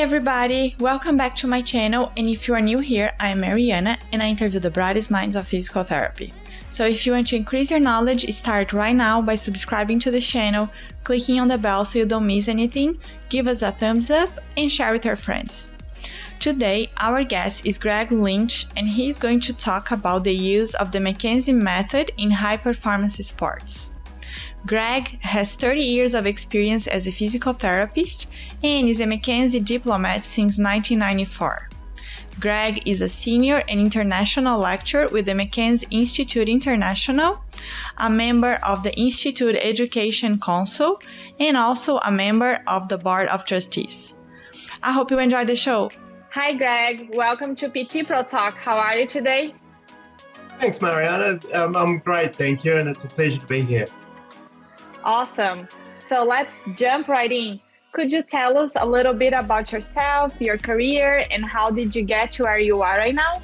everybody, welcome back to my channel, and if you are new here, I'm Mariana and I interview the brightest minds of physical therapy. So if you want to increase your knowledge, start right now by subscribing to the channel, clicking on the bell so you don't miss anything, give us a thumbs up and share with your friends. Today, our guest is Greg Lynch and he is going to talk about the use of the McKenzie method in high-performance sports. Greg has 30 years of experience as a physical therapist and is a McKenzie diplomat since 1994. Greg is a senior and international lecturer with the McKenzie Institute International, a member of the Institute Education Council, and also a member of the Board of Trustees. I hope you enjoyed the show. Hi Greg, welcome to PT Pro Talk. How are you today? Thanks Mariana, I'm great, thank you, and it's a pleasure to be here. Awesome. So let's jump right in. Could you tell us a little bit about yourself, your career, and how did you get to where you are right now?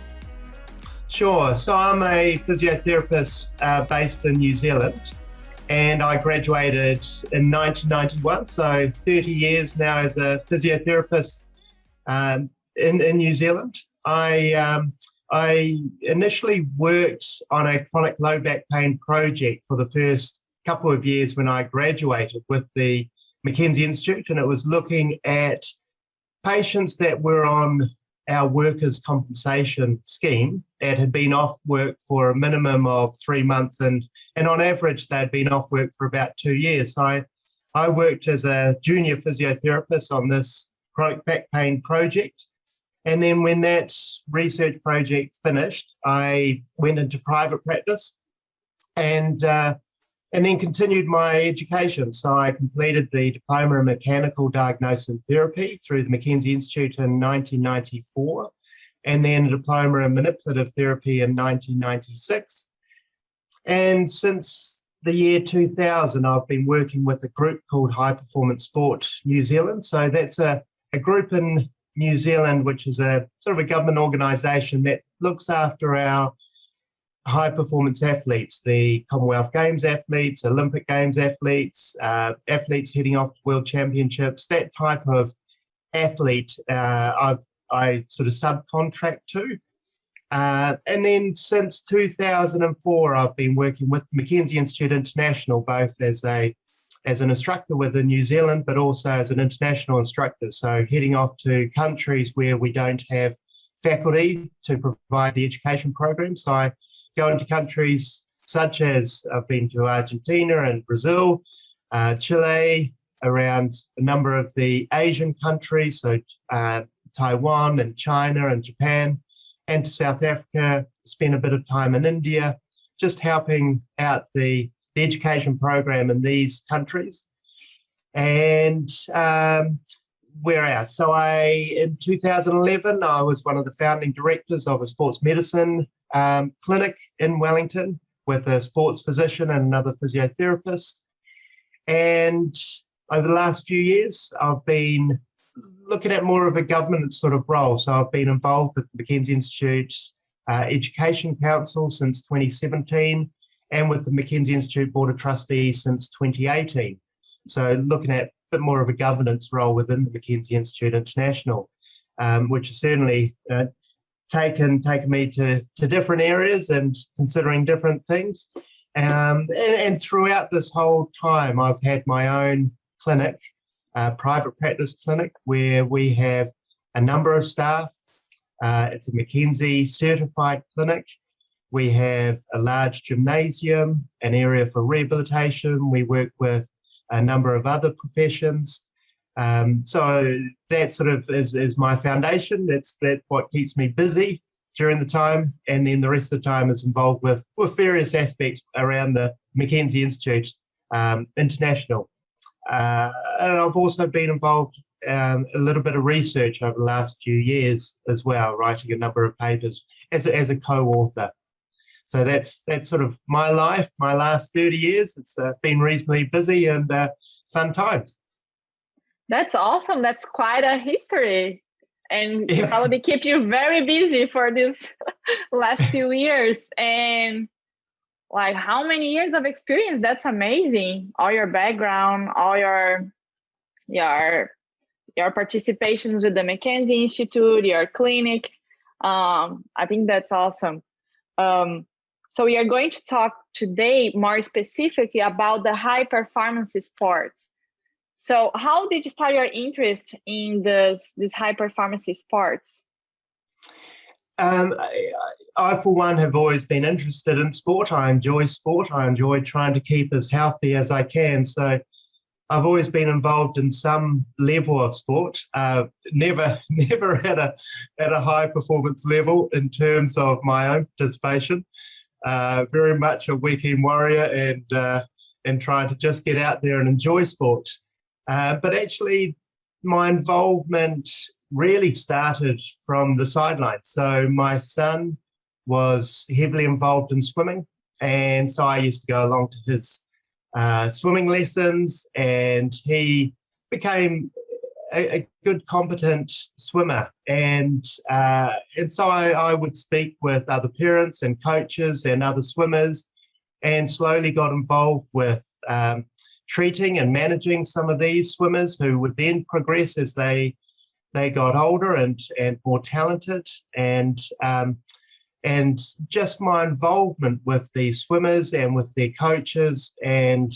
Sure. So I'm a physiotherapist based in New Zealand, and I graduated in 1991, so 30 years now as a physiotherapist in New Zealand. I initially worked on a chronic low back pain project for the first couple of years when I graduated with the McKenzie Institute, and it was looking at patients that were on our workers' compensation scheme that had been off work for a minimum of 3 months, and on average they'd been off work for about 2 years. So I worked as a junior physiotherapist on this chronic back pain project, and then when that research project finished, I went into private practice and then continued my education. So I completed the Diploma in Mechanical Diagnosis and Therapy through the McKenzie Institute in 1994, and then a Diploma in Manipulative Therapy in 1996. And since the year 2000, I've been working with a group called High Performance Sport New Zealand. So that's a group in New Zealand, which is a sort of a government organisation that looks after our high-performance athletes, the Commonwealth Games athletes, Olympic Games athletes, athletes heading off to World Championships, that type of athlete I sort of subcontract to. And then since 2004, I've been working with McKenzie Institute International, both as an instructor within New Zealand, but also as an international instructor. So heading off to countries where we don't have faculty to provide the education program. So I go into countries such as I've been to Argentina and Brazil, Chile, around a number of the Asian countries, so Taiwan and China and Japan, and to South Africa, spent a bit of time in India, just helping out the education program in these countries. And where else? So in 2011, I was one of the founding directors of a sports medicine clinic in Wellington with a sports physician and another physiotherapist. And over the last few years, I've been looking at more of a government sort of role. So I've been involved with the McKenzie Institute Education Council since 2017 and with the McKenzie Institute Board of Trustees since 2018. So looking at a bit more of a governance role within the McKenzie Institute International, which has certainly taken me to different areas and considering different things. And throughout this whole time, I've had my own clinic, private practice clinic, where we have a number of staff. It's a McKenzie certified clinic. We have a large gymnasium, an area for rehabilitation. We work with a number of other professions. So that sort of is my foundation. That's what keeps me busy during the time, and then the rest of the time is involved with various aspects around the McKenzie Institute International. And I've also been involved a little bit of research over the last few years as well, writing a number of papers as a co-author. So that's sort of my life, my last 30 years. It's been reasonably busy and fun times. That's awesome. That's quite a history, and probably keep you very busy for this last few years. And like, how many years of experience? That's amazing. All your background, all your your participations with the McKenzie Institute, your clinic. I think that's awesome. So we are going to talk today more specifically about the high performance sports. So how did you start your interest in this high performance sports? I, for one, have always been interested in sport. I enjoy sport. I enjoy trying to keep as healthy as I can. So I've always been involved in some level of sport. Never at a high performance level in terms of my own participation. Very much a weekend warrior and trying to just get out there and enjoy sport. But actually, my involvement really started from the sidelines. So my son was heavily involved in swimming, and so I used to go along to his swimming lessons, and he became a good, competent swimmer. And so I would speak with other parents and coaches and other swimmers, and slowly got involved with treating and managing some of these swimmers who would then progress as they got older and more talented. And just my involvement with these swimmers and with their coaches and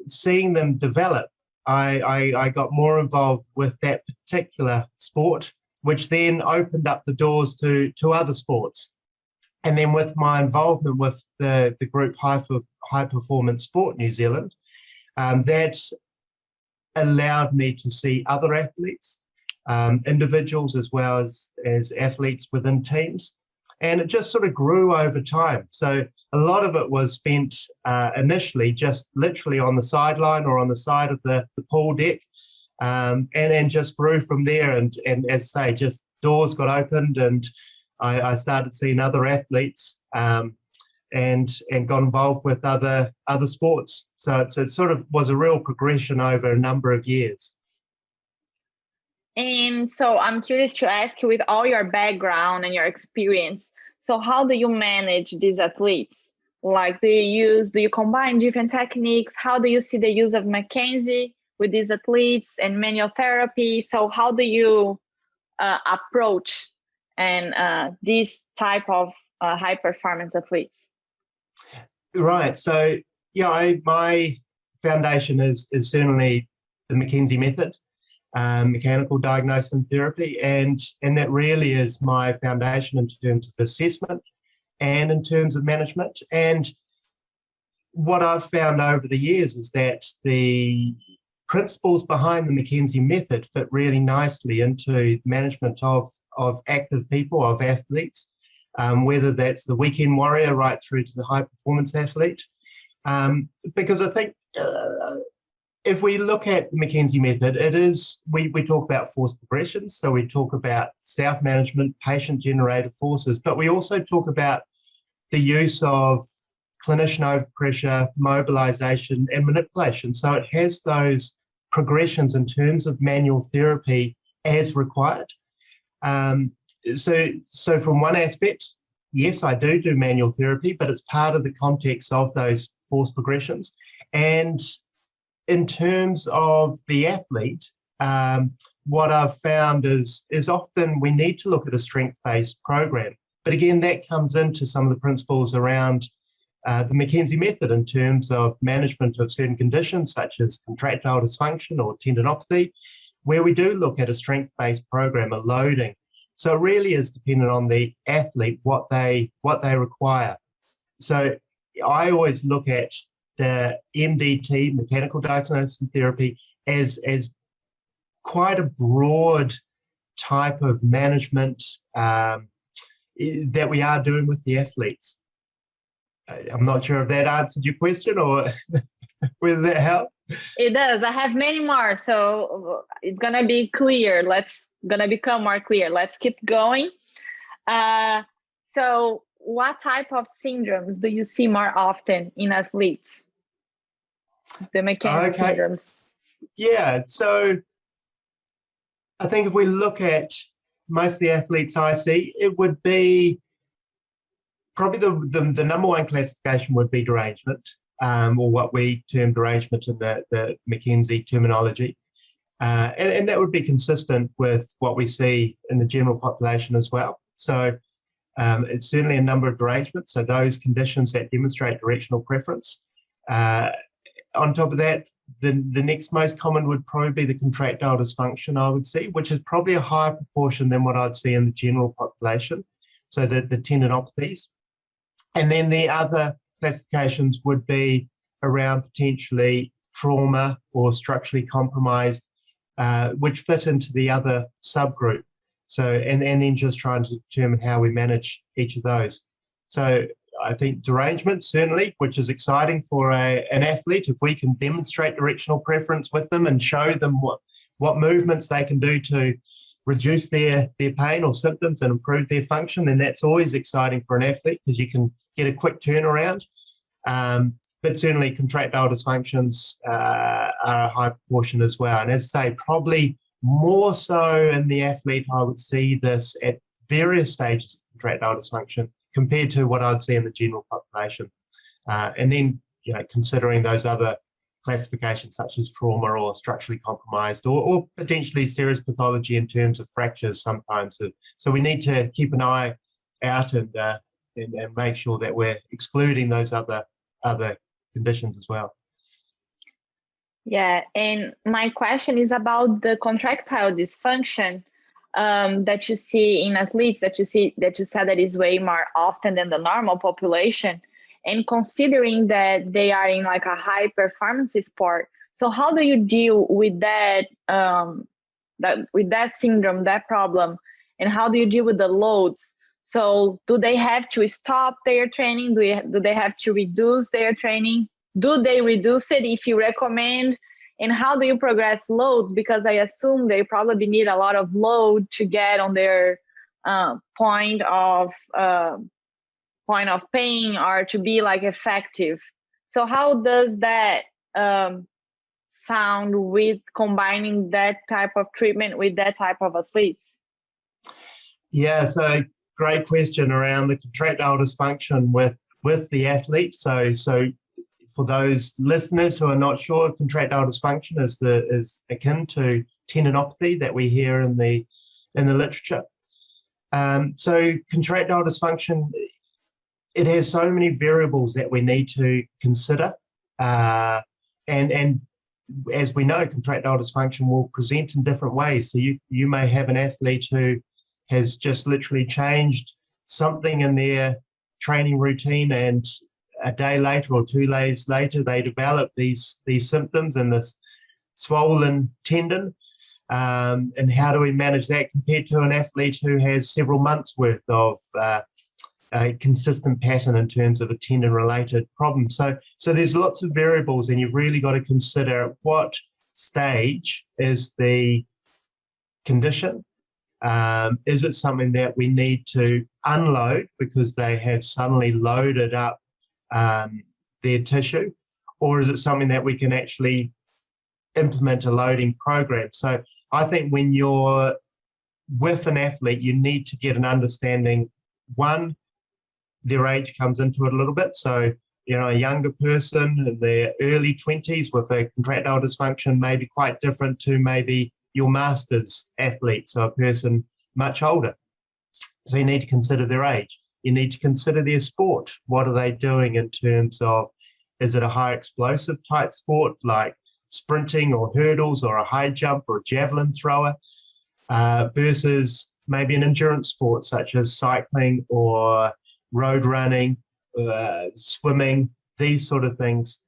seeing them develop, I got more involved with that particular sport, which then opened up the doors to other sports. And then with my involvement with the group High Performance Sport New Zealand, that allowed me to see other athletes, individuals as well as athletes within teams. And it just sort of grew over time. So a lot of it was spent initially just literally on the sideline or on the side of the pool deck, and then just grew from there. And as I say, just doors got opened, and I started seeing other athletes and got involved with other sports. So it sort of was a real progression over a number of years. And so I'm curious to ask you, with all your background and your experience, so how do you manage these athletes? Like, do you combine different techniques? How do you see the use of McKenzie with these athletes and manual therapy? So how do you approach this type of high performance athletes? Right. So yeah, my foundation is certainly the McKenzie method, mechanical diagnosis and therapy, and that really is my foundation in terms of assessment and in terms of management. And what I've found over the years is that the principles behind the McKenzie method fit really nicely into management of active people, of athletes, whether that's the weekend warrior right through to the high performance athlete. Because I think if we look at the McKenzie method, it is, we talk about force progressions, so we talk about self-management, patient-generated forces, but we also talk about the use of clinician overpressure, mobilization, and manipulation. So it has those progressions in terms of manual therapy as required. So from one aspect, yes, I do manual therapy, but it's part of the context of those force progressions. And in terms of the athlete, what I've found is often we need to look at a strength-based program. But again, that comes into some of the principles around the McKenzie method in terms of management of certain conditions such as contractile dysfunction or tendinopathy, where we do look at a strength-based program, a loading. So it really is dependent on the athlete, what they require. So I always look at the MDT, mechanical diagnosis and therapy, as quite a broad type of management that we are doing with the athletes. I'm not sure if that answered your question or whether that helped. It does. I have many more, so it's gonna be clear. Gonna become more clear. Let's keep going. So what type of syndromes do you see more often in athletes? The McKenzie syndromes. Yeah, so I think if we look at most of the athletes I see, it would be probably the number one classification would be derangement, or what we term derangement in the McKenzie terminology. And that would be consistent with what we see in the general population as well. So it's certainly a number of derangements, so those conditions that demonstrate directional preference. On top of that, the next most common would probably be the contractile dysfunction, I would see, which is probably a higher proportion than what I'd see in the general population, so the tendinopathies. And then the other classifications would be around potentially trauma or structurally compromised, which fit into the other subgroup. So, and then just trying to determine how we manage each of those. So I think derangement, certainly, which is exciting for an athlete, if we can demonstrate directional preference with them and show them what movements they can do to reduce their pain or symptoms and improve their function, then that's always exciting for an athlete because you can get a quick turnaround. But certainly contractile dysfunctions are a high proportion as well. And as I say, probably more so in the athlete, I would see this at various stages of contractile dysfunction compared to what I'd see in the general population. And then, considering those other classifications such as trauma or structurally compromised or potentially serious pathology in terms of fractures sometimes. So we need to keep an eye out and make sure that we're excluding those other conditions as well. Yeah, and my question is about the contractile dysfunction that you see in athletes, that you said that is way more often than the normal population, and considering that they are in like a high performance sport. So how do you deal with that, with that syndrome, that problem, and how do you deal with the loads? So do they have to stop their training? Do they have to reduce their training? Do they reduce it if you recommend? And how do you progress loads? Because I assume they probably need a lot of load to get on their point of pain or to be like effective. So how does that sound with combining that type of treatment with that type of athletes? Yeah, so great question around the contractile dysfunction with the athlete. So for those listeners who are not sure, contractile dysfunction is akin to tendinopathy that we hear in the literature. So contractile dysfunction, it has so many variables that we need to consider, and as we know, contractile dysfunction will present in different ways. So you may have an athlete who has just literally changed something in their training routine, and a day later or 2 days later, they develop these symptoms and this swollen tendon. And how do we manage that compared to an athlete who has several months worth of a consistent pattern in terms of a tendon-related problem? So there's lots of variables, and you've really got to consider at what stage is the condition. Is it something that we need to unload because they have suddenly loaded up their tissue, or is it something that we can actually implement a loading program? So I think when you're with an athlete, you need to get an understanding. One, their age comes into it a little bit. So, a younger person in their early 20s with a contractile dysfunction may be quite different to maybe your master's athlete, so a person much older. So you need to consider their age. You need to consider their sport. What are they doing in terms of, is it a high explosive type sport like sprinting or hurdles or a high jump or a javelin thrower versus maybe an endurance sport such as cycling or road running, swimming, these sort of things.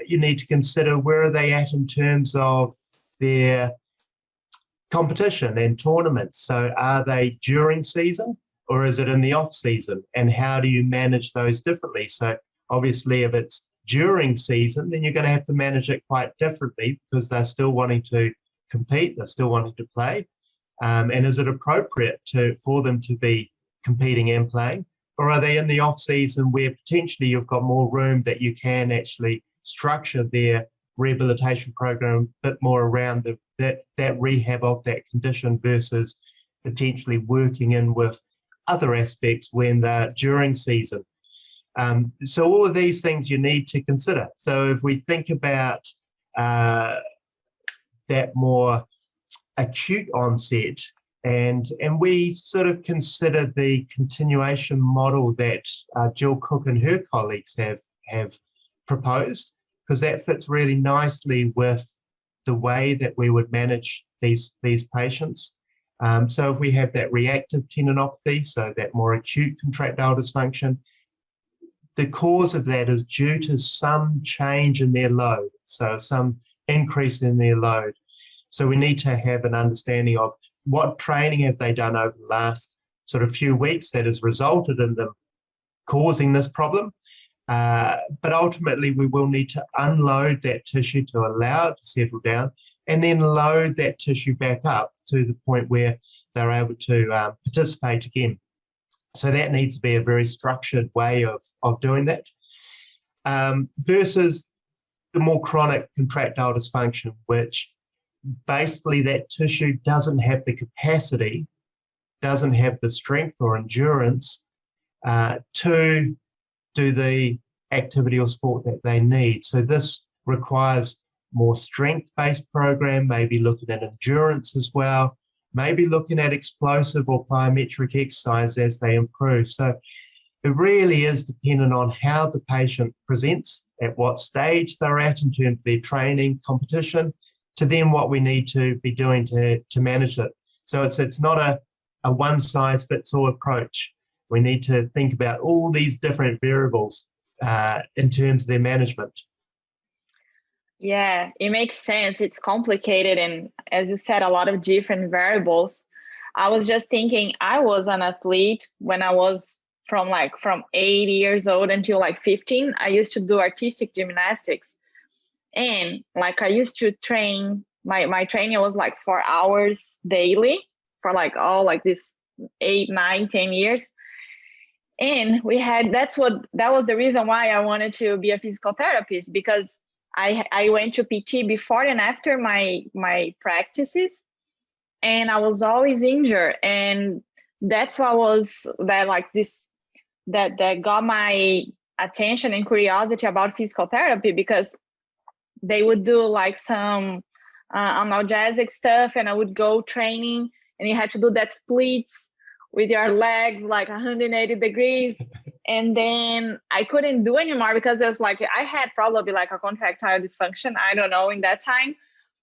You need to consider where are they at in terms of their competition and tournaments. So are they during season or is it in the off season? And how do you manage those differently? So obviously if it's during season, then you're going to have to manage it quite differently because they're still wanting to compete, they're still wanting to play. And is it appropriate for them to be competing and playing? Or are they in the off season where potentially you've got more room that you can actually structure their rehabilitation program a bit more around that rehab of that condition versus potentially working in with other aspects when they're during season. So all of these things you need to consider. So if we think about that more acute onset, and we sort of consider the continuation model that Jill Cook and her colleagues have proposed, because that fits really nicely with the way that we would manage these patients. So if we have that reactive tendinopathy, so that more acute contractile dysfunction, the cause of that is due to some change in their load, so some increase in their load. So we need to have an understanding of what training have they done over the last sort of few weeks that has resulted in them causing this problem. But ultimately, we will need to unload that tissue to allow it to settle down, and then load that tissue back up to the point where they're able to participate again. So that needs to be a very structured way of doing that. Versus the more chronic contractile dysfunction, which basically that tissue doesn't have the capacity, doesn't have the strength or endurance to do the activity or sport that they need. So this requires more strength-based program, maybe looking at endurance as well, maybe looking at explosive or plyometric exercise as they improve. So it really is dependent on how the patient presents, at what stage they're at in terms of their training, competition, to then what we need to be doing to manage it. So it's not a one-size-fits-all approach. We need to think about all these different variables in terms of their management. Yeah, it makes sense. It's complicated, and as you said, a lot of different variables. I was just thinking, I was an athlete when I was from 8 years old until like 15. I used to do artistic gymnastics, and like I used to train. My training was like 4 hours daily for like all like this 8, 9, 10 years. And that was the reason why I wanted to be a physical therapist, because I went to PT before and after my practices, and I was always injured. And that's what that got my attention and curiosity about physical therapy, because they would do like some analgesic stuff, and I would go training, and you had to do that splits with your legs like 180 degrees. And then I couldn't do anymore because it was like I had probably like a contractile dysfunction, I don't know, in that time.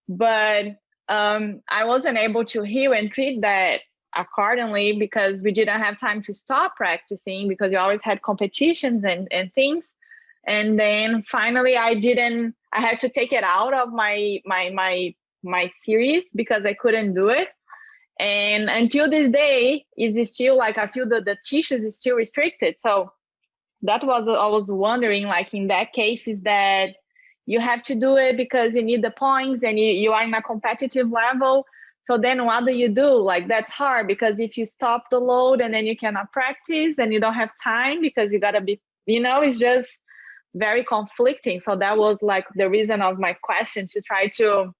But I wasn't able to heal and treat that accordingly, because we didn't have time to stop practicing, because you always had competitions and things. And then finally I had to take it out of my series because I couldn't do it. And until this day, it's still like I feel that the tissues is still restricted. So that was, I was wondering, like in that case, is that you have to do it because you need the points and you are in a competitive level. So then what do you do? Like that's hard, because if you stop the load and then you cannot practice and you don't have time because you gotta be, it's just very conflicting. So that was like the reason of my question, to try to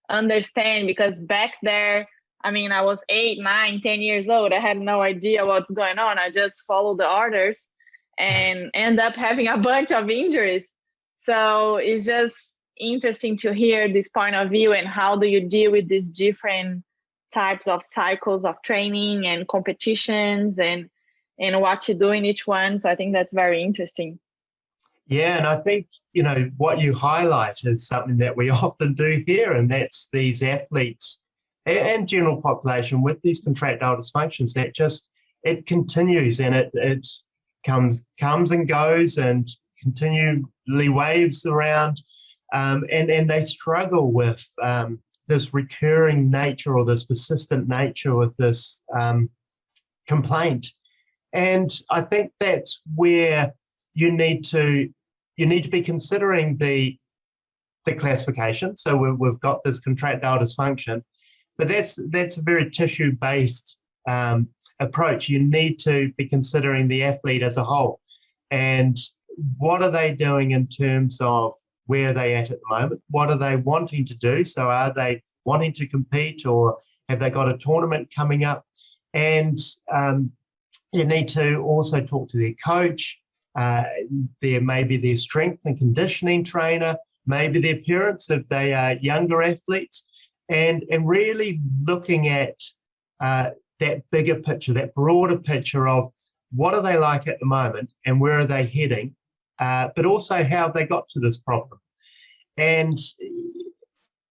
understand, because back there, I mean, I was 8, 9, 10 years old. I had no idea what's going on. I just followed the orders and end up having a bunch of injuries. So it's just interesting to hear this point of view, and how do you deal with these different types of cycles of training and competitions, and what you do in each one. So I think that's very interesting. Yeah, and I think, what you highlight is something that we often do here, and that's these athletes and general population with these contractile dysfunctions that just, it continues, and it comes and goes and continually waves around, and they struggle with this recurring nature, or this persistent nature with this complaint. And I think that's where you need to be considering the classification. So we've got this contractile dysfunction, but that's a very tissue-based approach. You need to be considering the athlete as a whole, and what are they doing in terms of where are they at the moment? What are they wanting to do? So are they wanting to compete, or have they got a tournament coming up? And you need to also talk to their coach. There may be their strength and conditioning trainer, maybe their parents if they are younger athletes, and really looking at that bigger picture, that broader picture of what are they like at the moment and where are they heading, but also how they got to this problem. And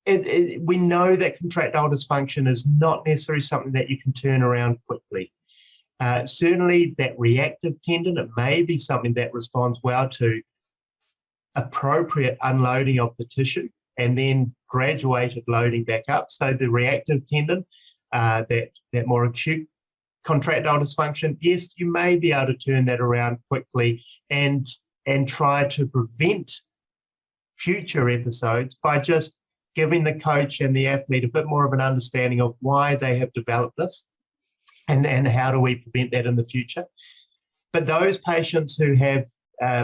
we know that contractile dysfunction is not necessarily something that you can turn around quickly. Certainly that reactive tendon, it may be something that responds well to appropriate unloading of the tissue and then graduated loading back up. So the reactive tendon, that more acute contractile dysfunction, yes, you may be able to turn that around quickly and try to prevent future episodes by just giving the coach and the athlete a bit more of an understanding of why they have developed this and how do we prevent that in the future. But those patients who have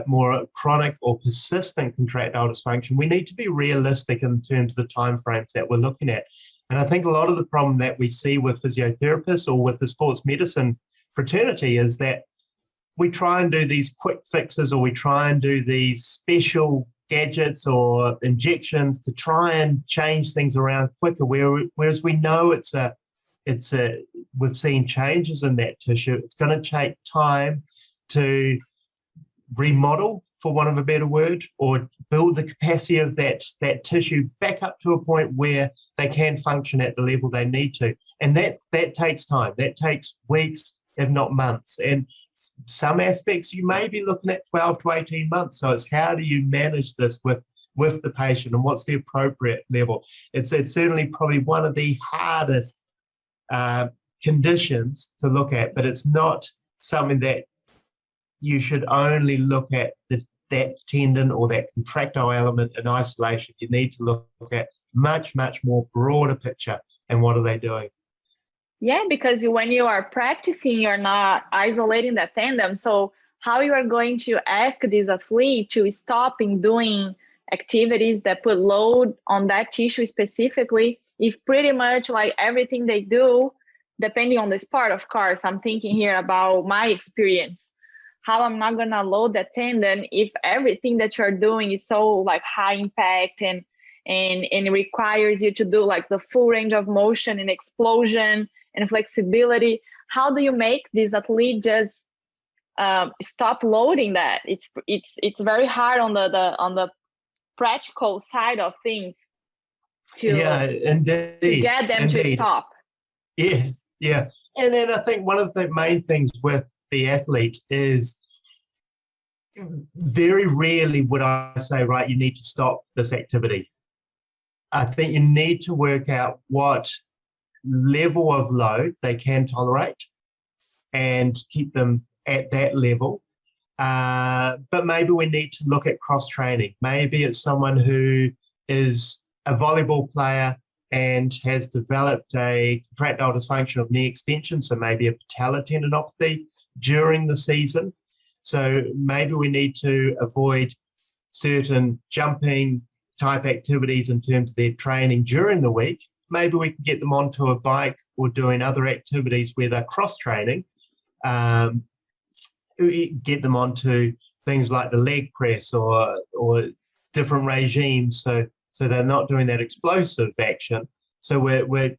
more chronic or persistent contractile dysfunction, we need to be realistic in terms of the timeframes that we're looking at. And I think a lot of the problem that we see with physiotherapists or with the sports medicine fraternity is that we try and do these quick fixes, or we try and do these special gadgets or injections to try and change things around quicker, whereas we know we've seen changes in that tissue. It's going to take time to remodel, for want of a better word, or build the capacity of that tissue back up to a point where they can function at the level they need to. And that takes time. That takes weeks, if not months. And some aspects you may be looking at 12 to 18 months. So it's how do you manage this with the patient and what's the appropriate level? It's certainly probably one of the hardest conditions to look at, but it's not something that you should only look at that tendon or that contractile element in isolation. You need to look at much, much more broader picture and what are they doing. Yeah, because when you are practicing, you're not isolating the tendon. So how you are going to ask this athlete to stop in doing activities that put load on that tissue specifically, if pretty much like everything they do, depending on the sport, of course, I'm thinking here about my experience, how I'm not going to load that tendon if everything that you're doing is so like high impact and it requires you to do like the full range of motion and explosion and flexibility. How do you make this athlete just stop loading that? It's very hard on the practical side of things to get them to stop. Yes, yeah. And then I think one of the main things with the athlete is very rarely would I say, right, you need to stop this activity. I think you need to work out what level of load they can tolerate and keep them at that level. But maybe we need to look at cross-training. Maybe it's someone who is a volleyball player and has developed a contractile dysfunction of knee extension, so maybe a patellar tendinopathy during the season. So maybe we need to avoid certain jumping type activities in terms of their training during the week. Maybe we can get them onto a bike or doing other activities where they're cross-training, get them onto things like the leg press or different regimes, so they're not doing that explosive action. So we're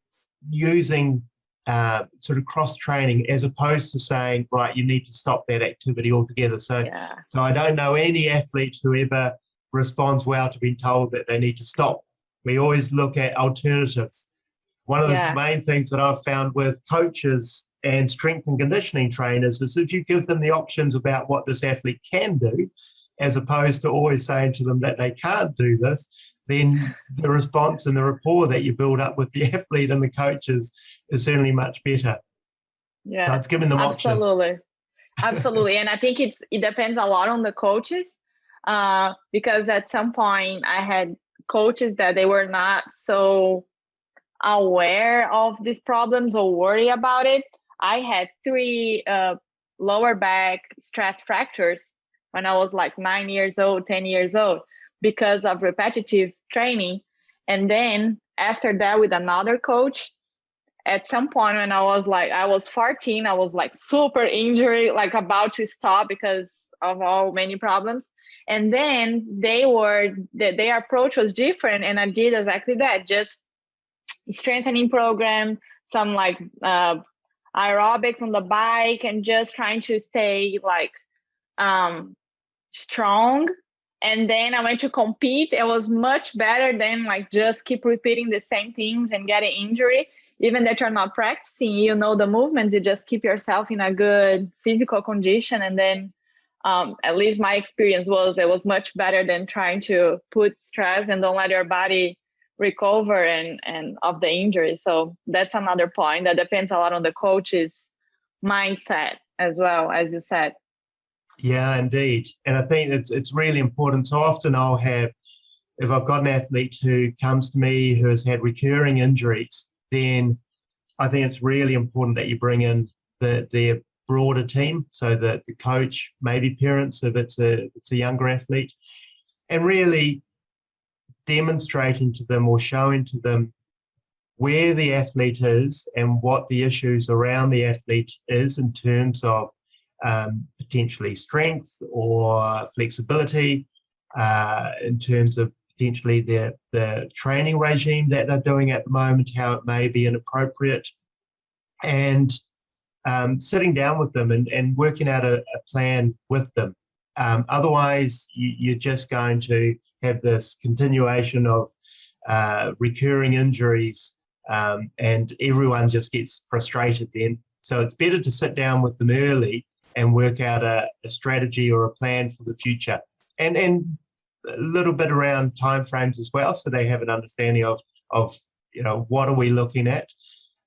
using sort of cross-training as opposed to saying, right, you need to stop that activity altogether. So I don't know any athlete who ever responds well to being told that they need to stop. We always look at alternatives. One of the main things that I've found with coaches and strength and conditioning trainers is if you give them the options about what this athlete can do, as opposed to always saying to them that they can't do this, then the response and the rapport that you build up with the athlete and the coaches is certainly much better. Yeah, so it's giving them options. Absolutely. And I think it depends a lot on the coaches, because at some point I had coaches that they were not so aware of these problems or worry about it. I had 3 lower back stress fractures when I was like 9 years old, 10 years old, because of repetitive training. And then after that with another coach, at some point when I was 14, I was like super injured, like about to stop because of all many problems. And then their approach was different, and I did exactly that. Just strengthening program, some like aerobics on the bike, and just trying to stay like strong. And then I went to compete. It was much better than like just keep repeating the same things and getting injury. Even that you're not practicing, you know the movements, you just keep yourself in a good physical condition. And then at least my experience was it was much better than trying to put stress and don't let your body recover and of the injury. So that's another point that depends a lot on the coach's mindset as well, as you said. Yeah, indeed. And I think it's really important. So often I'll have, if I've got an athlete who comes to me who has had recurring injuries, then I think it's really important that you bring in their broader team, so that the coach, maybe parents if it's a younger athlete, and really demonstrating to them or showing to them where the athlete is and what the issues around the athlete is in terms of potentially strength or flexibility, in terms of potentially the training regime that they're doing at the moment, how it may be inappropriate, and sitting down with them and working out a plan with them. Otherwise, you're just going to have this continuation of recurring injuries, and everyone just gets frustrated then. So it's better to sit down with them early and work out a strategy or a plan for the future, and a little bit around timeframes as well, so they have an understanding of what are we looking at.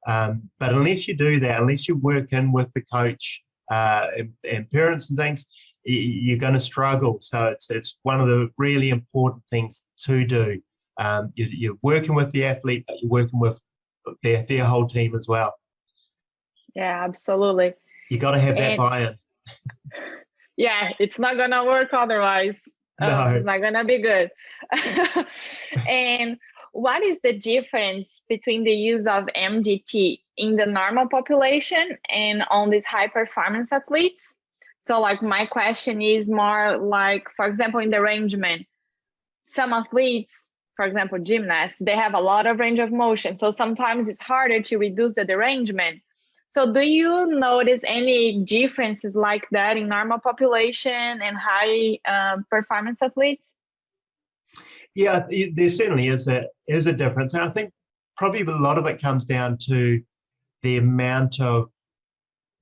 But unless you do that, unless you work in with the coach and parents and things, you're going to struggle. So it's one of the really important things to do. You're working with the athlete, but you're working with their whole team as well. Yeah, absolutely. You got to have that buy-in. Yeah, it's not going to work otherwise. No. It's not going to be good. And what is the difference between the use of MDT in the normal population and on these high performance athletes? So like my question is more like, for example, in derangement, some athletes, for example, gymnasts, they have a lot of range of motion. So sometimes it's harder to reduce the derangement. So do you notice any differences like that in normal population and high performance athletes? Yeah, there certainly is a difference. And I think probably a lot of it comes down to the amount of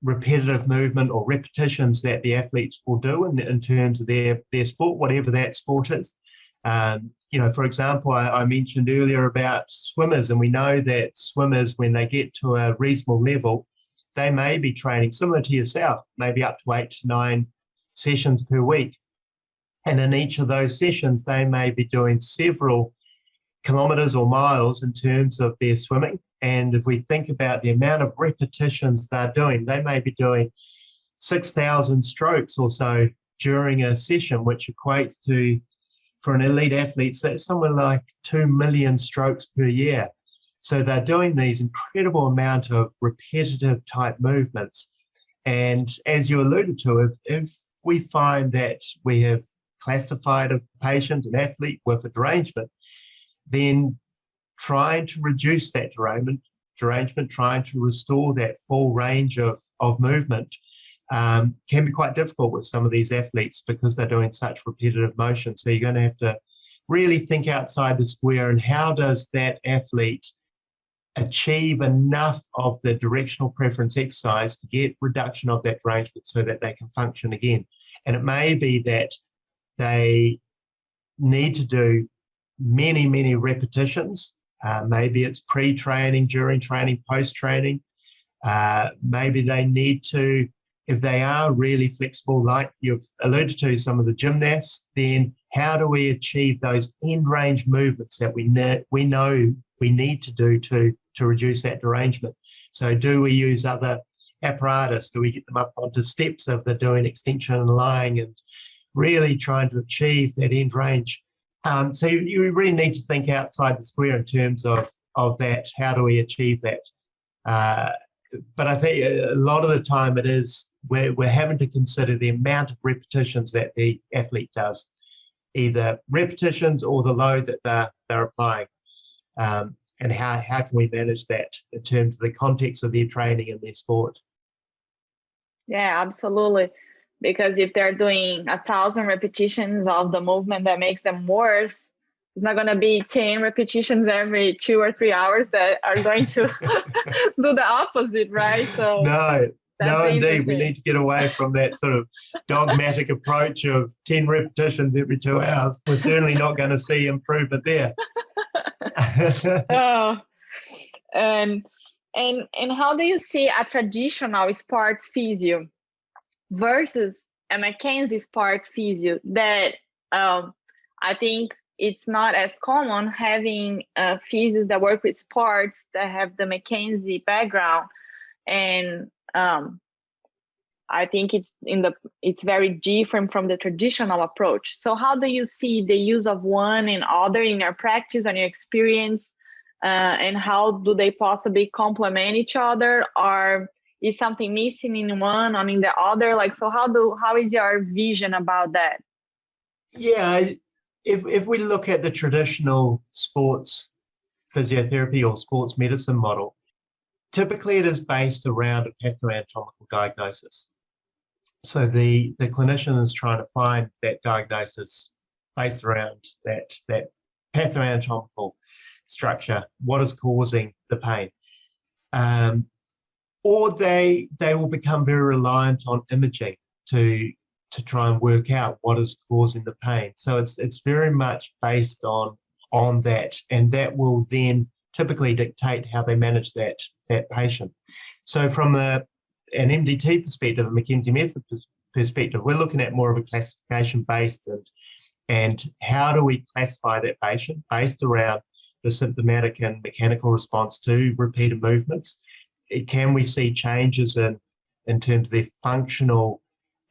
repetitive movement or repetitions that the athletes will do in terms of their sport, whatever that sport is. For example, I mentioned earlier about swimmers, and we know that swimmers, when they get to a reasonable level, they may be training similar to yourself, maybe up to 8 to 9 sessions per week. And in each of those sessions, they may be doing several kilometers or miles in terms of their swimming. And if we think about the amount of repetitions they're doing, they may be doing 6,000 strokes or so during a session, which equates to, for an elite athlete, so it's somewhere like 2 million strokes per year. So they're doing these incredible amount of repetitive type movements. And as you alluded to, if we find that we have classified a patient, an athlete with a derangement, then trying to reduce that derangement, trying to restore that full range of movement can be quite difficult with some of these athletes because they're doing such repetitive motion. So you're going to have to really think outside the square, and how does that athlete achieve enough of the directional preference exercise to get reduction of that derangement so that they can function again. And it may be that they need to do many, many repetitions. Maybe it's pre-training, during training, post-training. Maybe they need to, if they are really flexible, like you've alluded to some of the gymnasts, then how do we achieve those end range movements that we know we need to do to reduce that derangement? So do we use other apparatus? Do we get them up onto steps if they're doing extension and lying and really trying to achieve that end range? So you really need to think outside the square in terms of that. How do we achieve that? But I think a lot of the time it is we're having to consider the amount of repetitions that the athlete does, either repetitions or the load that they're applying. and how can we manage that in terms of the context of their training and their sport. Yeah, absolutely. Because if they're doing 1,000 repetitions of the movement that makes them worse, it's not going to be 10 repetitions every 2 or 3 hours that are going to do the opposite, right? So no, indeed. We need to get away from that sort of dogmatic approach of 10 repetitions every 2 hours. We're certainly not going to see improvement there. Oh, and how do you see a traditional sports physio versus a McKenzie sports physio that I think it's not as common having physios that work with sports that have the McKenzie background, and I think it's very different from the traditional approach. So how do you see the use of one and other in your practice and your experience, and how do they possibly complement each other, or is something missing in one or in the other? Like, so how is your vision about that? Yeah, if we look at the traditional sports physiotherapy or sports medicine model, typically it is based around a pathoanatomical diagnosis. So the clinician is trying to find that diagnosis based around that pathoanatomical structure, what is causing the pain. Or they will become very reliant on imaging to try and work out what is causing the pain. So it's very much based on that, and that will then typically dictate how they manage that patient. So from an MDT perspective, a McKenzie method perspective, we're looking at more of a classification based and how do we classify that patient based around the symptomatic and mechanical response to repeated movements. Can we see changes in terms of their functional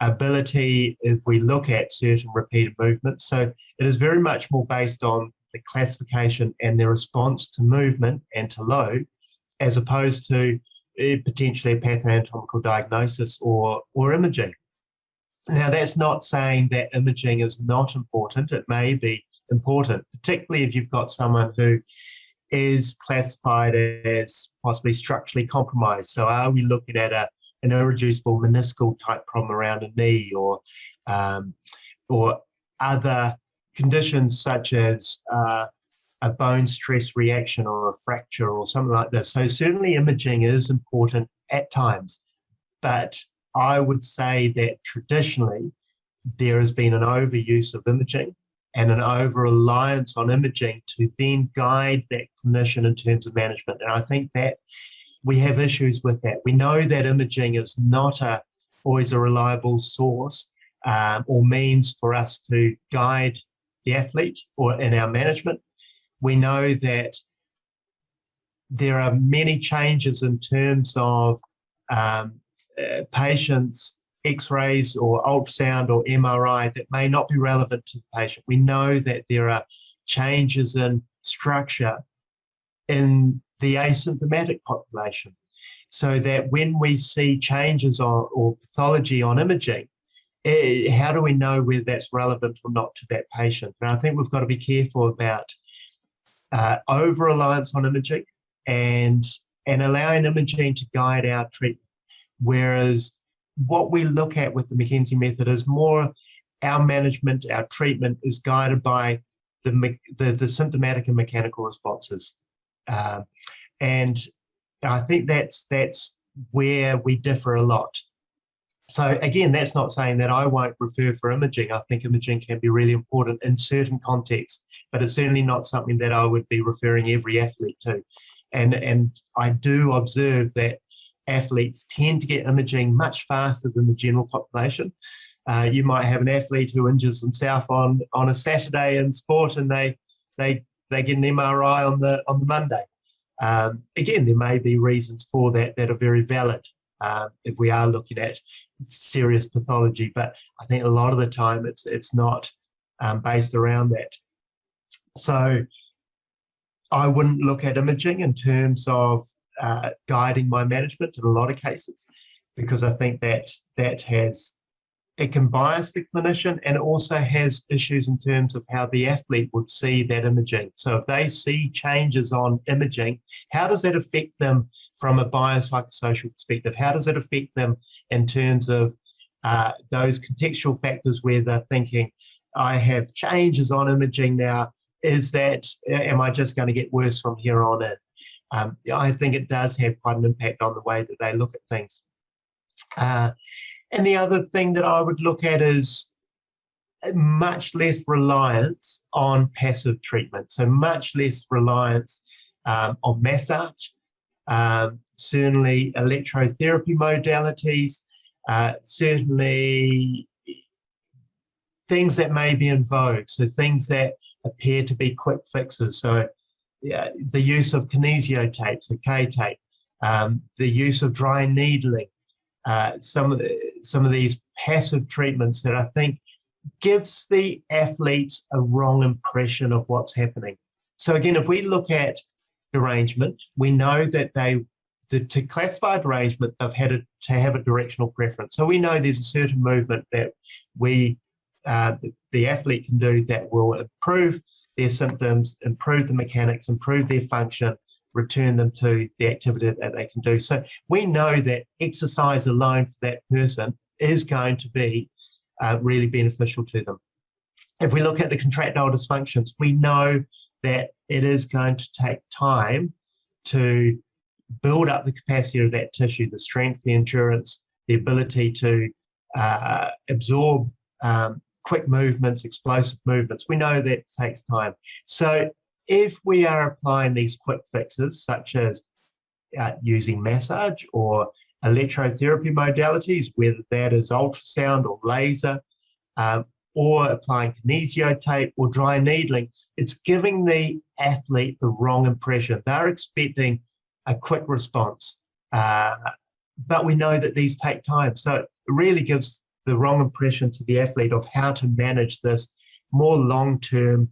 ability if we look at certain repeated movements? So it is very much more based on the classification and their response to movement and to load, as opposed to potentially a pathoanatomical diagnosis or imaging. Now, that's not saying that imaging is not important. It may be important, particularly if you've got someone who is classified as possibly structurally compromised. So are we looking at an irreducible meniscal type problem around a knee, or other conditions such as a bone stress reaction or a fracture or something like this? So certainly imaging is important at times, but I would say that traditionally there has been an overuse of imaging and an over-reliance on imaging to then guide that clinician in terms of management. And I think that we have issues with that. We know that imaging is not always a reliable source or means for us to guide the athlete or in our management. We know that there are many changes in terms of patients' X-rays or ultrasound or MRI that may not be relevant to the patient. We know that there are changes in structure in the asymptomatic population, so that when we see changes or pathology on imaging, how do we know whether that's relevant or not to that patient? And I think we've got to be careful about over-reliance on imaging and allowing imaging to guide our treatment. Whereas what we look at with the McKenzie method is more our management, our treatment is guided by the symptomatic and mechanical responses. And I think that's where we differ a lot. So again, that's not saying that I won't refer for imaging. I think imaging can be really important in certain contexts, but it's certainly not something that I would be referring every athlete to. And I do observe that athletes tend to get imaging much faster than the general population. You might have an athlete who injures themselves on a Saturday in sport, and they get an MRI on the Monday. Again, there may be reasons for that are very valid if we are looking at serious pathology, but I think a lot of the time it's not based around that. So I wouldn't look at imaging in terms of guiding my management in a lot of cases, because I think that has it can bias the clinician, and it also has issues in terms of how the athlete would see that imaging. So if they see changes on imaging, how does that affect them from a biopsychosocial perspective? How does it affect them in terms of those contextual factors where they're thinking, I have changes on imaging now, am I just going to get worse from here on in? I think it does have quite an impact on the way that they look at things. And the other thing that I would look at is much less reliance on passive treatment. So much less reliance on massage, certainly electrotherapy modalities, certainly things that may be in vogue. So things that appear to be quick fixes. So the use of kinesio tape, so K-tape, the use of dry needling, some of these passive treatments that I think gives the athletes a wrong impression of what's happening. So again, if we look at derangement, we know that to classify derangement, they've had to have a directional preference. So we know there's a certain movement that the athlete can do that will improve their symptoms, improve the mechanics, improve their function, return them to the activity that they can do. So we know that exercise alone for that person is going to be really beneficial to them. If we look at the contractile dysfunctions, we know that it is going to take time to build up the capacity of that tissue, the strength, the endurance, the ability to absorb quick movements, explosive movements. We know that takes time. So if we are applying these quick fixes, such as using massage or electrotherapy modalities, whether that is ultrasound or laser, or applying kinesio tape or dry needling, it's giving the athlete the wrong impression. They're expecting a quick response, but we know that these take time. So it really gives the wrong impression to the athlete of how to manage this more long-term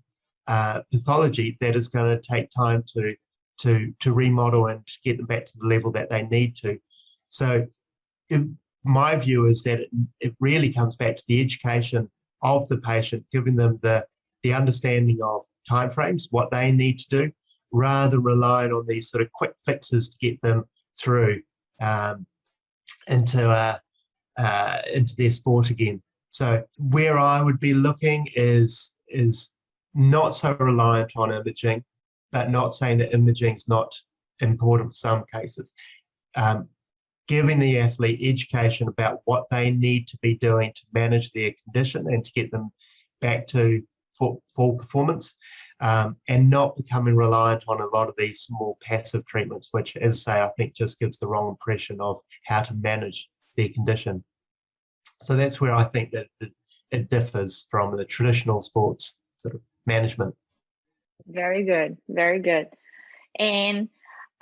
pathology that is going to take time to remodel and to get them back to the level that they need to. So my view is that it really comes back to the education of the patient, giving them the understanding of timeframes, what they need to do, rather than relying on these sort of quick fixes to get them through into their sport again. So where I would be looking is not so reliant on imaging, but not saying that imaging is not important for some cases. Giving the athlete education about what they need to be doing to manage their condition and to get them back to full performance, and not becoming reliant on a lot of these small passive treatments, which, as I say, I think just gives the wrong impression of how to manage their condition. So that's where I think that it differs from the traditional sports sort of management. Very good, very good. And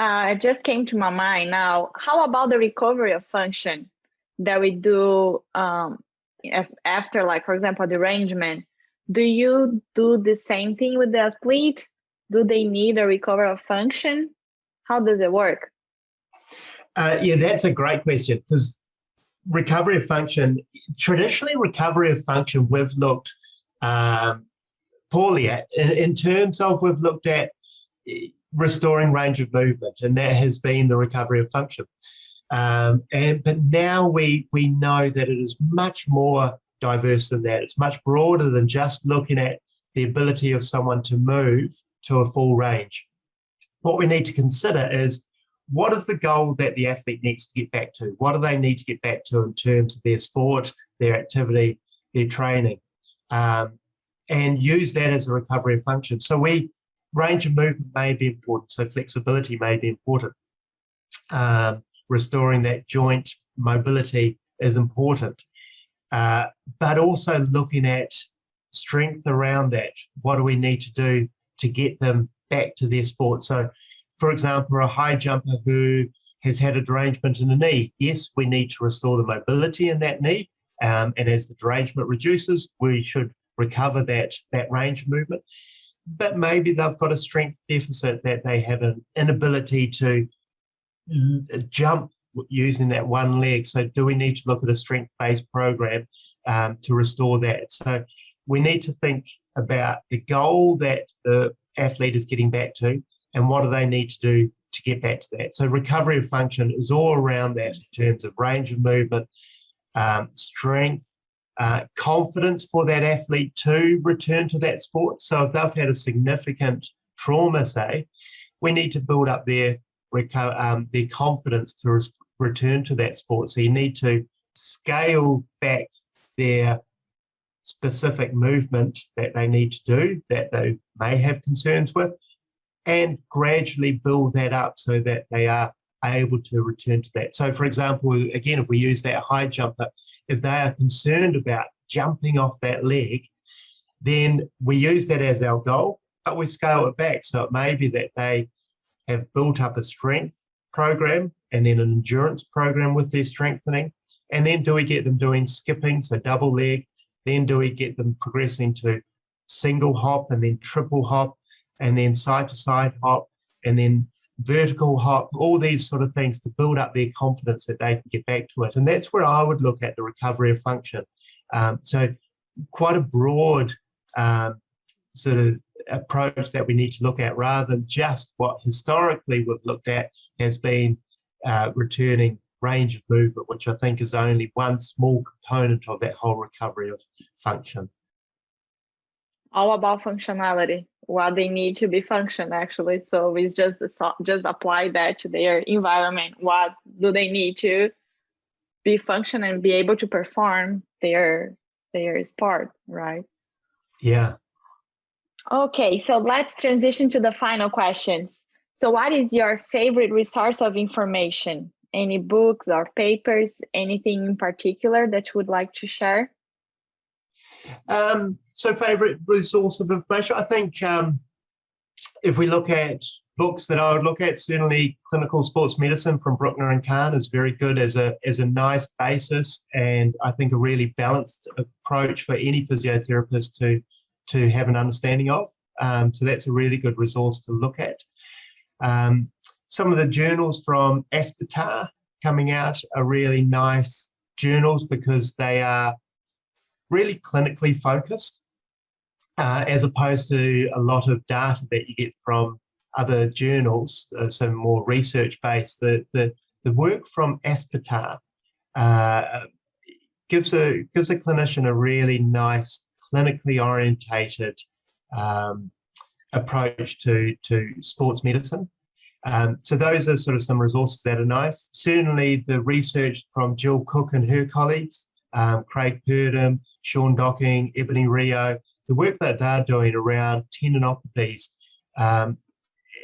it just came to my mind now, how about the recovery of function that we do after, like, for example, derangement? Do you do the same thing with the athlete? Do they need a recovery of function? How does it work? Yeah, that's a great question, because recovery of function, traditionally recovery of function, we've looked poorly at in terms of we've looked at restoring range of movement, and that has been the recovery of function. But now we know that it is much more diverse than that. It's much broader than just looking at the ability of someone to move to a full range. What we need to consider is, what is the goal that the athlete needs to get back to? What do they need to get back to in terms of their sport, their activity, their training, and use that as a recovery of function. So range of movement may be important, so flexibility may be important. Restoring that joint mobility is important, but also looking at strength around that. What do we need to do to get them back to their sport? So, for example, a high jumper who has had a derangement in the knee, yes, we need to restore the mobility in that knee, and as the derangement reduces, we should recover that range of movement. But maybe they've got a strength deficit, that they have an inability to jump using that one leg. So do we need to look at a strength-based program to restore that. So we need to think about the goal that the athlete is getting back to and what do they need to do to get back to that. So recovery of function is all around that in terms of range of movement, strength, confidence for that athlete to return to that sport. So if they've had a significant trauma, say, we need to build up their confidence to return to that sport. So you need to scale back their specific movement that they need to do, that they may have concerns with, and gradually build that up so that they are able to return to that. So for example, again, if we use that high jumper, if they are concerned about jumping off that leg, then we use that as our goal, but we scale it back. So it may be that they have built up a strength program and then an endurance program with their strengthening. And then do we get them doing skipping, so double leg? Then do we get them progressing to single hop and then triple hop and then side to side hop and then vertical hop, all these sort of things to build up their confidence that they can get back to it. And that's where I would look at the recovery of function. So quite a broad sort of approach that we need to look at, rather than just what historically we've looked at has been returning range of movement, which I think is only one small component of that whole recovery of function. All about functionality, what they need to be function actually. So it's just apply that to their environment. What do they need to be function and be able to perform their sport, right? Yeah. Okay, so let's transition to the final questions. So what is your favorite resource of information? Any books or papers, anything in particular that you would like to share? So favorite resource of information, I think if we look at books that I would look at, certainly Clinical Sports Medicine from Bruckner and Kahn is very good as a nice basis, and I think a really balanced approach for any physiotherapist to have an understanding of. So that's a really good resource to look at. Some of the journals from Aspetar coming out are really nice journals because they are really clinically focused, as opposed to a lot of data that you get from other journals, some more research-based. The work from Aspetar gives a clinician a really nice, clinically orientated approach to sports medicine. So those are sort of some resources that are nice. Certainly the research from Jill Cook and her colleagues, Craig Purdom, Sean Docking, Ebony Rio, the work that they're doing around tendinopathies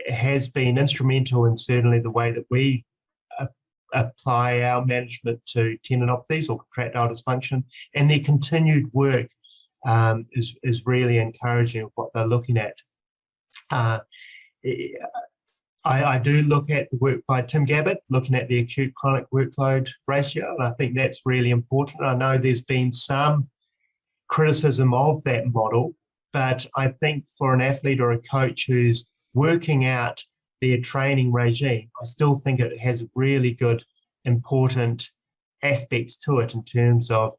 has been instrumental in certainly the way that we apply our management to tendinopathies or contractile dysfunction, and their continued work is really encouraging of what they're looking at. I do look at the work by Tim Gabbett, looking at the acute chronic workload ratio, and I think that's really important. I know there's been some criticism of that model, but I think for an athlete or a coach who's working out their training regime, I still think it has really good, important aspects to it in terms of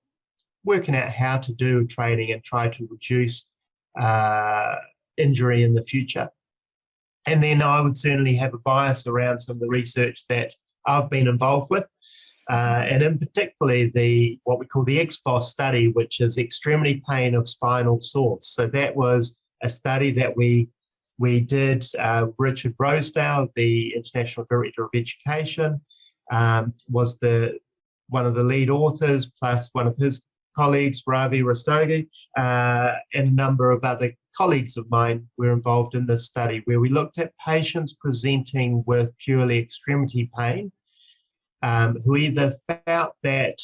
working out how to do training and try to reduce injury in the future. And then I would certainly have a bias around some of the research that I've been involved with, and in particularly what we call the XBOS study, which is extremity pain of spinal source. So that was a study that we did. Richard Rosedale, the International Director of Education, was one of the lead authors, plus one of his colleagues, Ravi Rastogi, and a number of other colleagues of mine were involved in this study, where we looked at patients presenting with purely extremity pain, who either felt that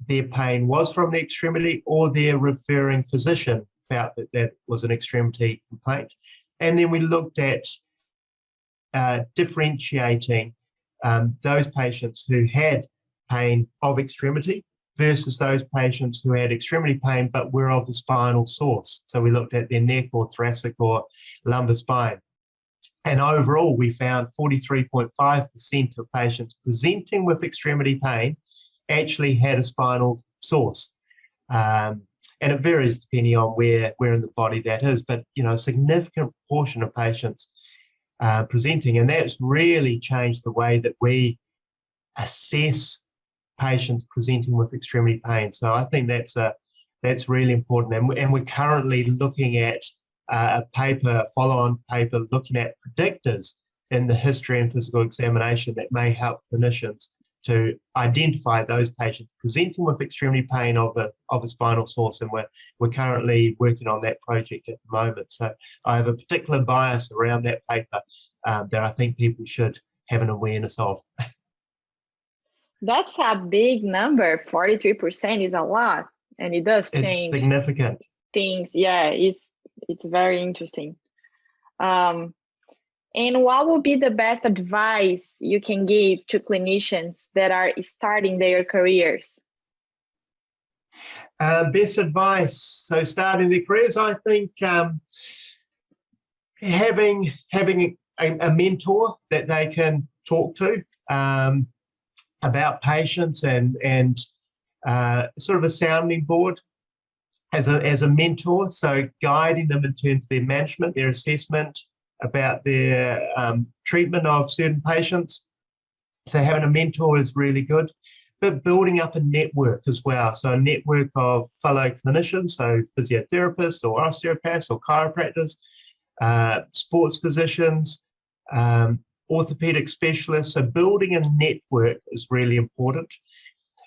their pain was from the extremity or their referring physician felt that that was an extremity complaint. And then we looked at differentiating those patients who had pain of extremity versus those patients who had extremity pain but were of the spinal source. So we looked at their neck or thoracic or lumbar spine. And overall, we found 43.5% of patients presenting with extremity pain actually had a spinal source. And it varies depending on where in the body that is, but a significant proportion of patients presenting, and that's really changed the way that we assess patients presenting with extremity pain. So I think that's really important, and we're currently looking at a follow-on paper looking at predictors in the history and physical examination that may help clinicians to identify those patients presenting with extremity pain of a spinal source, and we're currently working on that project at the moment. So I have a particular bias around that paper that I think people should have an awareness of. That's a big number. 43% is a lot, and it does change. It's significant. Things, yeah, it's very interesting. And what would be the best advice you can give to clinicians that are starting their careers? Best advice, so starting their careers, I think having a mentor that they can talk to about patients and sort of a sounding board as a mentor, so guiding them in terms of their management, their assessment, about their treatment of certain patients. So having a mentor is really good, but building up a network as well. So a network of fellow clinicians, so physiotherapists or osteopaths or chiropractors, sports physicians, orthopedic specialists. So building a network is really important.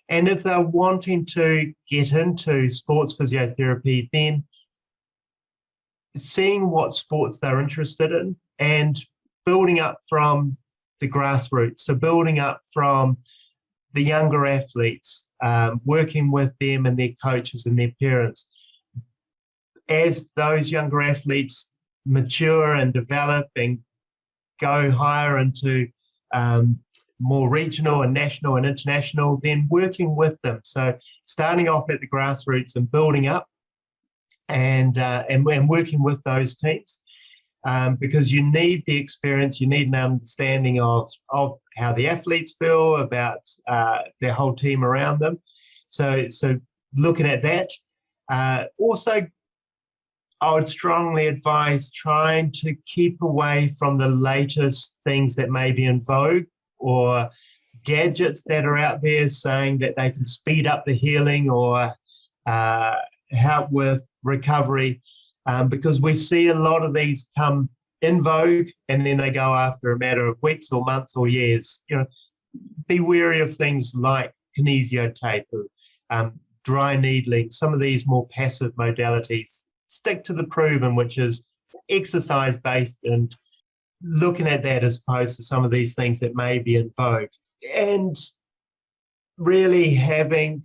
And if they're wanting to get into sports physiotherapy, then seeing what sports they're interested in and building up from the grassroots. So building up from the younger athletes, working with them and their coaches and their parents. As those younger athletes mature and develop and go higher into more regional and national and international, then working with them. So starting off at the grassroots and building up and working with those teams, because you need the experience, you need an understanding of how the athletes feel about their whole team around them. So looking at that. Also, I would strongly advise trying to keep away from the latest things that may be in vogue or gadgets that are out there saying that they can speed up the healing or help with recovery, because we see a lot of these come in vogue and then they go after a matter of weeks or months or years. Be wary of things like kinesio tape or dry needling, some of these more passive modalities. Stick to the proven, which is exercise-based, and looking at that as opposed to some of these things that may be in vogue. And really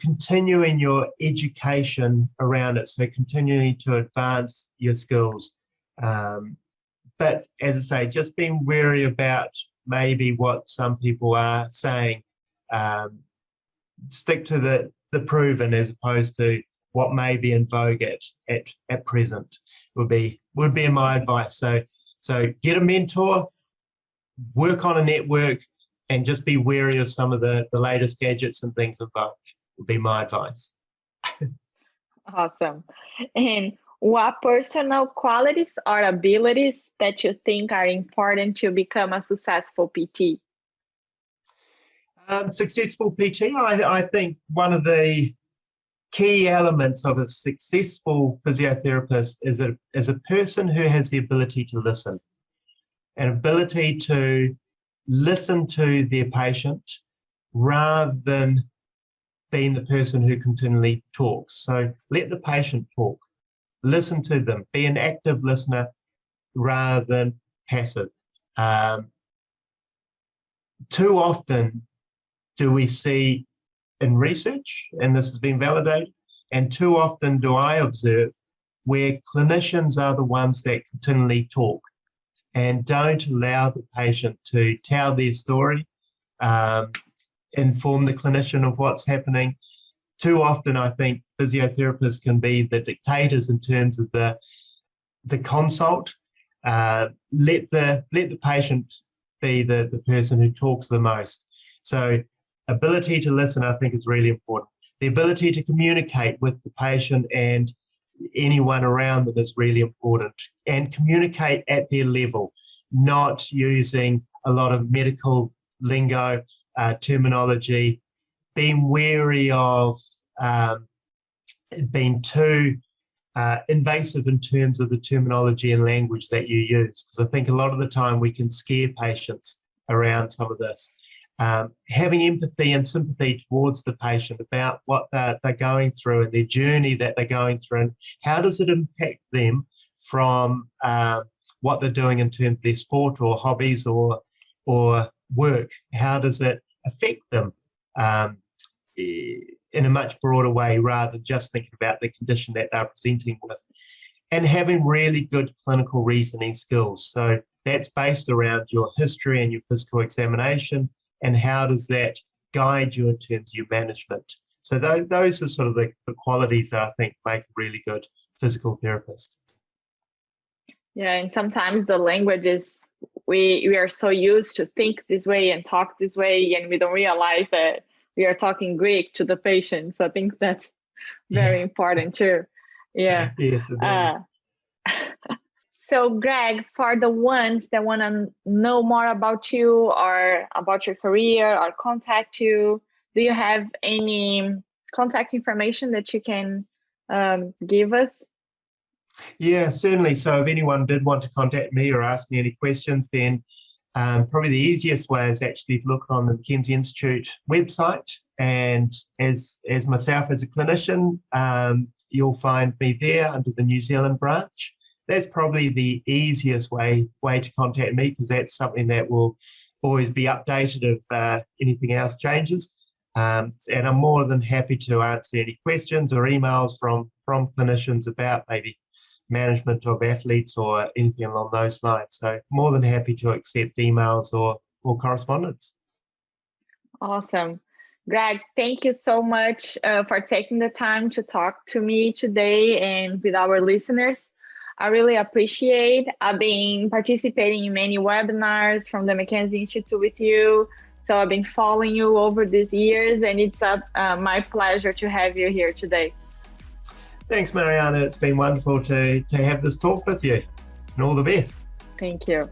continuing your education around it, so continuing to advance your skills. But as I say, just being wary about maybe what some people are saying. Stick to the proven as opposed to what may be in vogue at present would be my advice. So get a mentor, work on a network, and just be wary of some of the latest gadgets and things in vogue would be my advice. Awesome. And what personal qualities or abilities that you think are important to become a successful PT? Successful PT, I think one of the key elements of a successful physiotherapist is a person who has the ability to listen, an ability to listen to their patient rather than being the person who continually talks. So let the patient talk, listen to them, be an active listener rather than passive. Too often do we see in research, and this has been validated, and too often do I observe where clinicians are the ones that continually talk and don't allow the patient to tell their story, inform the clinician of what's happening. Too often, I think physiotherapists can be the dictators in terms of the consult. Let the patient be the person who talks the most. So ability to listen, I think, is really important. the ability to communicate with the patient and anyone around them is really important, and communicate at their level, not using a lot of medical lingo, terminology, being wary of being too invasive in terms of the terminology and language that you use, because I think a lot of the time we can scare patients around some of this. Having empathy and sympathy towards the patient about what they're going through and their journey that they're going through, and how does it impact them from what they're doing in terms of their sport or hobbies or work. How does it affect them in a much broader way, rather than just thinking about the condition that they're presenting with. And having really good clinical reasoning skills. So that's based around your history and your physical examination, and how does that guide you in terms of your management. So those are sort of the qualities that I think make a really good physical therapist. Yeah, and sometimes the language is, we are so used to think this way and talk this way, and we don't realize that we are talking Greek to the patient. So I think that's very important too. Yeah. Yes, so Greg, for the ones that want to know more about you or about your career or contact you, do you have any contact information that you can give us? Yeah, certainly. So if anyone did want to contact me or ask me any questions, then probably the easiest way is actually to look on the McKenzie Institute website. And as myself as a clinician, you'll find me there under the New Zealand branch. That's probably the easiest way to contact me, because that's something that will always be updated if anything else changes. And I'm more than happy to answer any questions or emails from clinicians about maybe management of athletes or anything along those lines. So more than happy to accept emails or correspondence. Awesome. Greg, thank you so much for taking the time to talk to me today and with our listeners. I really appreciate. I've been participating in many webinars from the McKenzie Institute with you. So I've been following you over these years, and it's my pleasure to have you here today. Thanks, Mariana. It's been wonderful to have this talk with you, and all the best. Thank you.